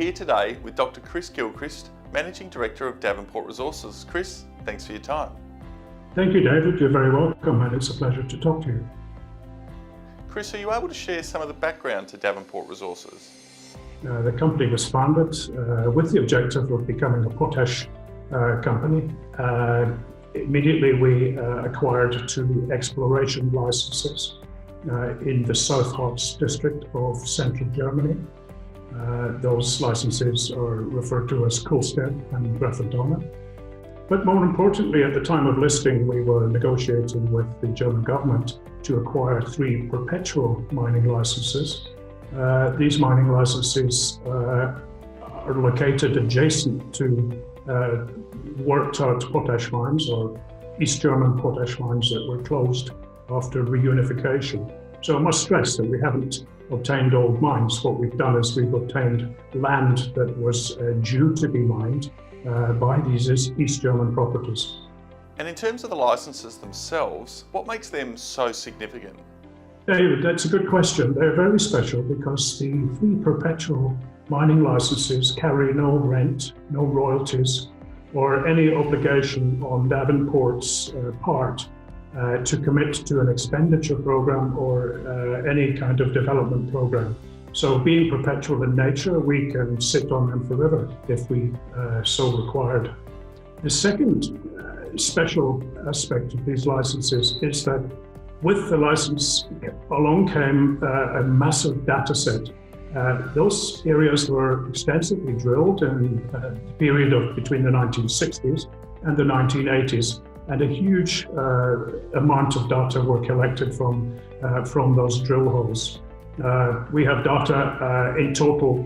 here today with Dr. Chris Gilchrist, Managing Director of Davenport Resources. Chris, thanks for your time. Thank you, David. You're very welcome, and it's a pleasure to talk to you. Chris, are you able to share some of the background to Davenport Resources? The company was founded with the objective of becoming a potash company. Immediately we acquired 2 exploration licenses in the South Harz district of central Germany. Those licenses are referred to as Kolstedt and Grafendonne. But more importantly, at the time of listing, we were negotiating with the German government to acquire 3 perpetual mining licenses. These mining licenses are located adjacent to worked out potash mines or East German potash mines that were closed after reunification. So I must stress that we haven't obtained old mines. What we've done is we've obtained land that was due to be mined by these East German properties. And in terms of the licenses themselves, what makes them so significant? David, that's a good question. They're very special because the 3 perpetual mining licenses carry no rent, no royalties, or any obligation on Davenport's part to commit to an expenditure program or any kind of development program. So being perpetual in nature, we can sit on them forever if we so required. The second special aspect of these licenses is that with the license along came a massive data set. Those areas were extensively drilled in the period of between the 1960s and the 1980s, and a huge amount of data were collected from those drill holes. We have data in total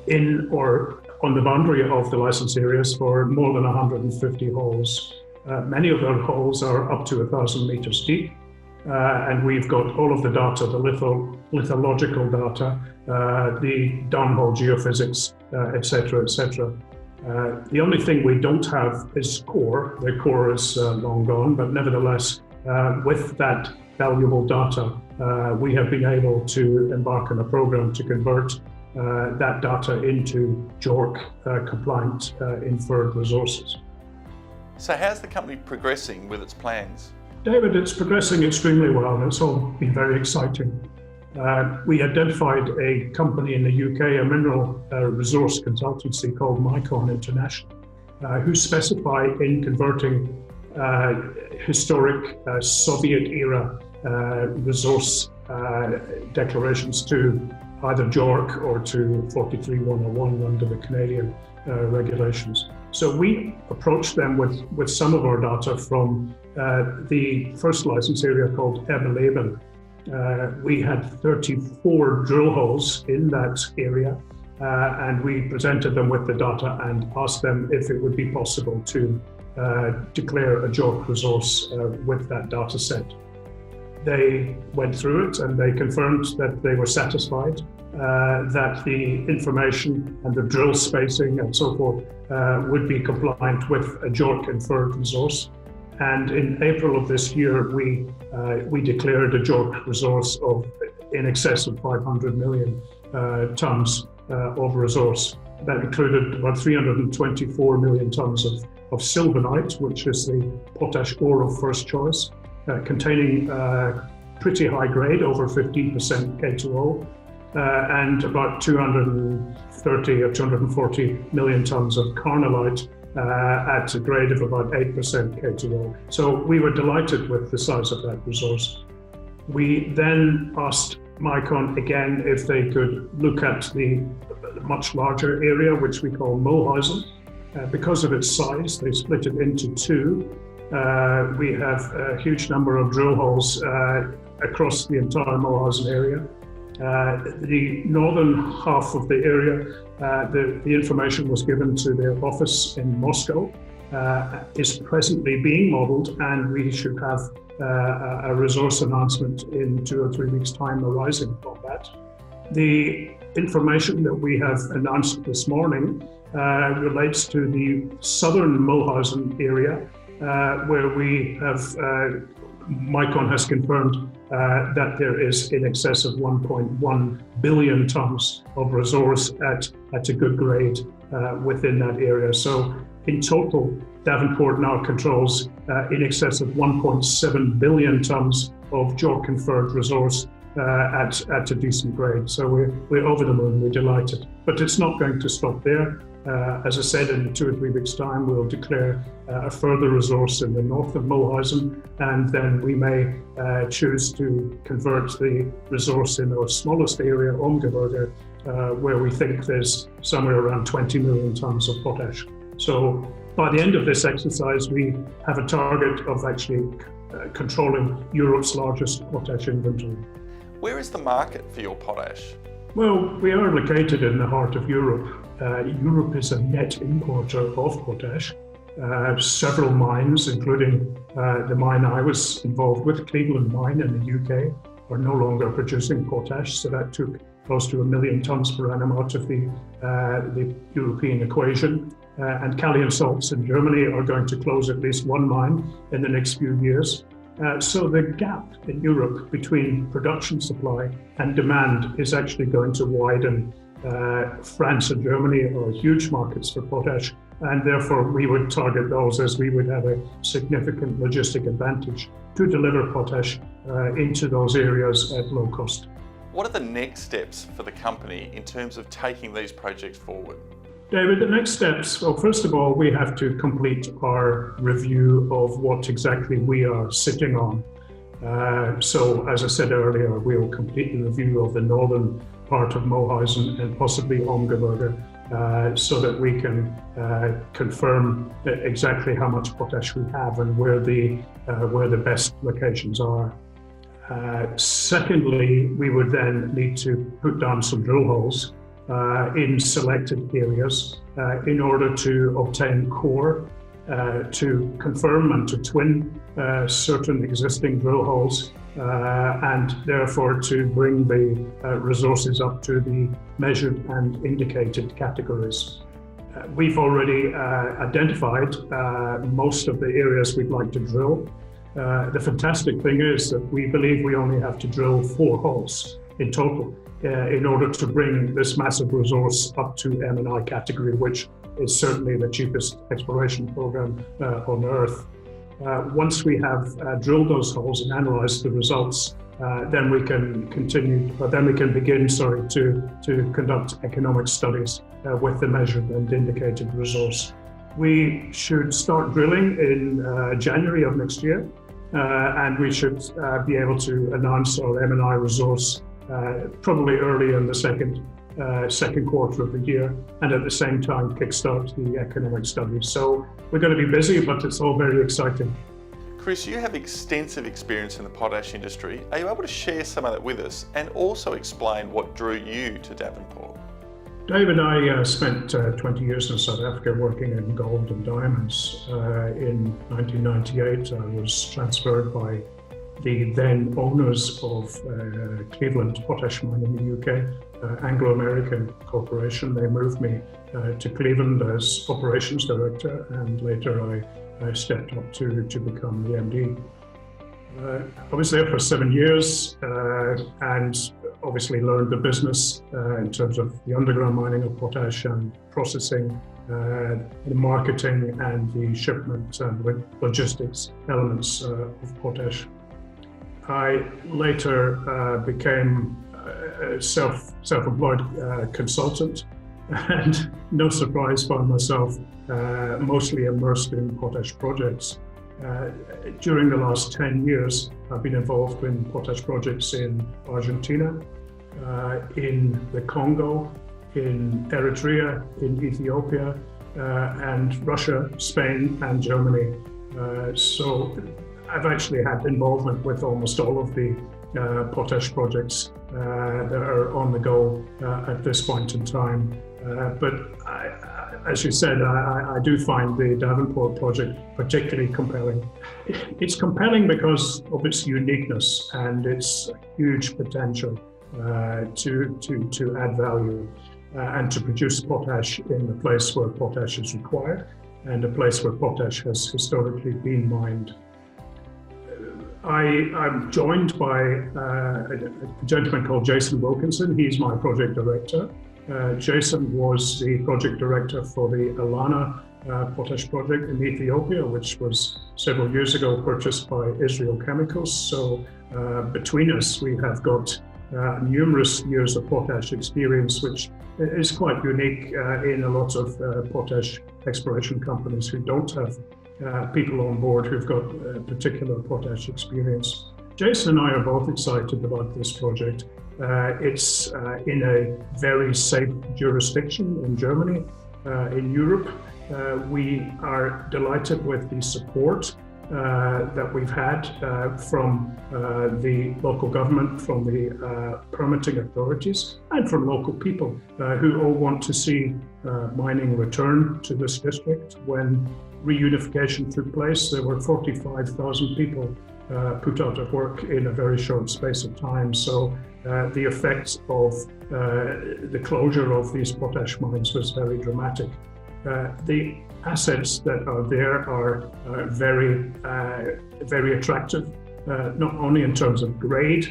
in or on the boundary of the license areas for more than 150 holes. Many of those holes are up to 1,000 meters deep. And we've got all of the data, the lithological data, the downhole geophysics, etc., etc. The only thing we don't have is core. The core is long gone, but nevertheless, with that valuable data, we have been able to embark on a program to convert that data into JORC compliant inferred resources. So how's the company progressing with its plans? David, it's progressing extremely well, and it's all been very exciting. We identified a company in the UK, a mineral resource consultancy called Micon International, who specify in converting historic Soviet-era resource declarations to either JORC or to 43101 under the Canadian regulations. So we approached them with some of our data from the first license area called Eberleben. We had 34 drill holes in that area, and we presented them with the data and asked them if it would be possible to declare a JORC resource with that data set. They went through it and they confirmed that they were satisfied that the information and the drill spacing and so forth would be compliant with a JORC inferred resource. And in April of this year, we declared a JORC resource of in excess of 500 million tons of resource. That included about 324 million tons of sylvanite, which is the potash ore of first choice, containing pretty high grade, over 15% K2O, and about 230 or 240 million tons of carnallite at a grade of about 8% K2O. So we were delighted with the size of that resource. We then asked Micon again if they could look at the much larger area, which we call Mulhausen. Because of its size, they split it into 2. We have a huge number of drill holes across the entire Mulhausen area. The northern half of the area, the information was given to their office in Moscow, is presently being modeled, and we should have a resource announcement in 2 or 3 weeks' time arising from that. The information that we have announced this morning relates to the southern Mulhausen area, where we have Micron has confirmed that there is in excess of 1.1 billion tons of resource at a good grade within that area. So in total, Davenport now controls in excess of 1.7 billion tons of JORC conferred resource at a decent grade. So we're over the moon, we're delighted. But it's not going to stop there. As I said, in 2 or 3 weeks' time, we'll declare a further resource in the north of Mulhausen, and then we may choose to convert the resource in our smallest area, Omgeberge, where we think there's somewhere around 20 million tons of potash. So by the end of this exercise, we have a target of actually controlling Europe's largest potash inventory. Where is the market for your potash? Well, we are located in the heart of Europe. Europe is a net importer of potash. Several mines, including the mine I was involved with, Cleveland Mine in the UK, are no longer producing potash. So that took close to 1 million tons per annum out of the European equation. And Callium Salts in Germany are going to close at least one mine in the next few years. So the gap in Europe between production supply and demand is actually going to widen. France and Germany are huge markets for potash, and therefore we would target those as we would have a significant logistic advantage to deliver potash into those areas at low cost. What are the next steps for the company in terms of taking these projects forward? David, the next steps, well, first of all, we have to complete our review of what exactly we are sitting on. So, as I said earlier, we'll complete the review of the northern part of Mulhausen and possibly Omgeberge, so that we can confirm exactly how much potash we have and where the best locations are. Secondly, we would then need to put down some drill holes in selected areas in order to obtain core, to confirm and to twin certain existing drill holes, and therefore to bring the resources up to the measured and indicated categories. We've already identified most of the areas we'd like to drill. The fantastic thing is that we believe we only have to drill 4 holes in total in order to bring this massive resource up to M&I category, which is certainly the cheapest exploration program on Earth. Once we have drilled those holes and analyzed the results, then we can begin to conduct economic studies with the measured and indicated resource. We should start drilling in January of next year, and we should be able to announce our M&I resource probably early in the second quarter of the year, and at the same time kickstart the economic studies. So we're going to be busy, but it's all very exciting. Chris, you have extensive experience in the potash industry. Are you able to share some of that with us and also explain what drew you to Davenport? David, I spent 20 years in South Africa working in gold and diamonds. In 1998, I was transferred by the then owners of Cleveland Potash Mine in the UK, Anglo-American Corporation. They moved me to Cleveland as operations director, and later I stepped up to become the MD. I was there for 7 years and obviously learned the business in terms of the underground mining of potash and processing, the marketing and the shipment and logistics elements of potash. I later became a self-employed consultant, and no surprise, found myself mostly immersed in potash projects. During the last 10 years, I've been involved in potash projects in Argentina, in the Congo, in Eritrea, in Ethiopia, and Russia, Spain, and Germany. So I've actually had involvement with almost all of the potash projects that are on the go at this point in time. But as you said, I do find the Davenport project particularly compelling. It's compelling because of its uniqueness and its huge potential to add value and to produce potash in the place where potash is required and a place where potash has historically been mined. I'm joined by a gentleman called Jason Wilkinson. He's my project director. Jason was the project director for the Alana potash project in Ethiopia, which was several years ago purchased by Israel Chemicals. So between us, we have got numerous years of potash experience, which is quite unique in a lot of potash exploration companies who don't have people on board who've got particular potash experience. Jason and I are both excited about this project. It's in a very safe jurisdiction in Germany, in Europe. We are delighted with the support that we've had from the local government, from the permitting authorities, and from local people who all want to see mining return to this district. When reunification took place, there were 45,000 people put out of work in a very short space of time. So the effects of the closure of these potash mines was very dramatic. The assets that are there are very attractive, not only in terms of grade.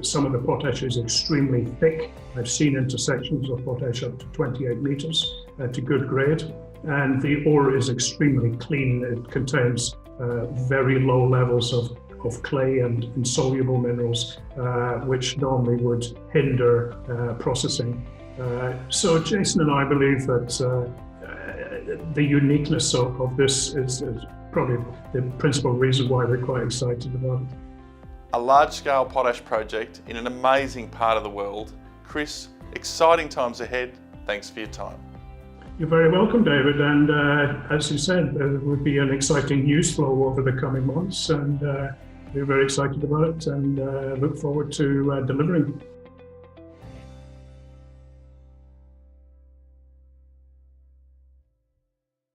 Some of the potash is extremely thick. I've seen intersections of potash up to 28 meters to good grade. And the ore is extremely clean. It contains very low levels of clay and insoluble minerals, which normally would hinder processing. So Jason and I believe that the uniqueness of this is probably the principal reason why we're quite excited about it. A large-scale potash project in an amazing part of the world. Chris, exciting times ahead. Thanks for your time. You're very welcome, David. And as you said, there would be an exciting news flow over the coming months, and we're very excited about it and look forward to delivering.